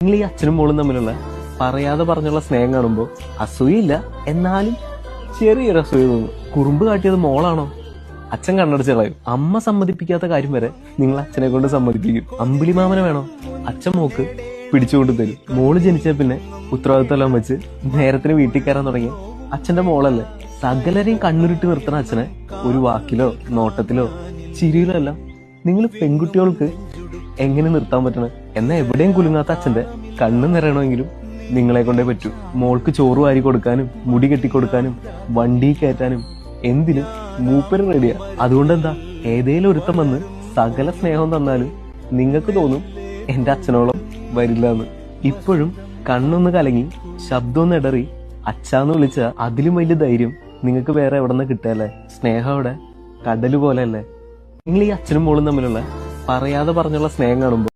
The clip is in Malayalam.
നിങ്ങൾ ഈ അച്ഛനും മോളും തമ്മിലുള്ള പറയാതെ പറഞ്ഞുള്ള സ്നേഹം കാണുമ്പോൾ അസൂയില്ല, എന്നാലും ചെറിയൊരു അസൂയ തോന്നും. കുറുമ്പ് കാട്ടിയത് മോളാണോ? അച്ഛൻ കണ്ണടച്ച് കളയും. അമ്മ സമ്മതിപ്പിക്കാത്ത കാര്യം വരെ നിങ്ങൾ അച്ഛനെ കൊണ്ട് സമ്മതിപ്പിക്കും. അമ്പിളിമാമനെ വേണോ? അച്ഛൻ മോക്ക് പിടിച്ചുകൊണ്ട് തരും. മോള് ജനിച്ച പിന്നെ ഉത്തരവാദിത്വം എല്ലാം വെച്ച് നേരത്തിന് വീട്ടിൽ കയറാൻ തുടങ്ങി അച്ഛന്റെ മോളല്ലേ. സകലരെയും കണ്ണുരുട്ടി നിർത്തുന്ന അച്ഛനെ ഒരു വാക്കിലോ നോട്ടത്തിലോ ചിരിയിലോ അല്ല നിങ്ങൾ പെൺകുട്ടികൾക്ക് എങ്ങനെ നിർത്താൻ പറ്റണേ? എന്നാ എവിടെയും കുലുങ്ങാത്ത അച്ഛന്റെ കണ്ണ് നിറയണമെങ്കിലും നിങ്ങളെ കൊണ്ടേ പറ്റൂ. മോൾക്ക് ചോറ് വാരി കൊടുക്കാനും മുടി കെട്ടിക്കൊടുക്കാനും വണ്ടി കയറ്റാനും എന്തിനും മൂപ്പര് റെഡിയാ. അതുകൊണ്ട് എന്താ, ഏതേലും ഒരുത്തം വന്ന് സകല സ്നേഹം തന്നാലും നിങ്ങൾക്ക് തോന്നും എന്റെ അച്ഛനോളം വരില്ല എന്ന്. ഇപ്പോഴും കണ്ണൊന്ന് കലങ്ങി ശബ്ദമൊന്ന് ഇടറി അച്ഛാന്ന് വിളിച്ച അതിലും വലിയ ധൈര്യം നിങ്ങൾക്ക് വേറെ എവിടെ നിന്ന് കിട്ടുകയല്ലേ? സ്നേഹം അവിടെ കടല് പോലെ അല്ലേ? നിങ്ങൾ ഈ അച്ഛനും മോളും തമ്മിലുള്ള പറയാതെ പറഞ്ഞുള്ള സ്നേഹം കാണുമ്പോൾ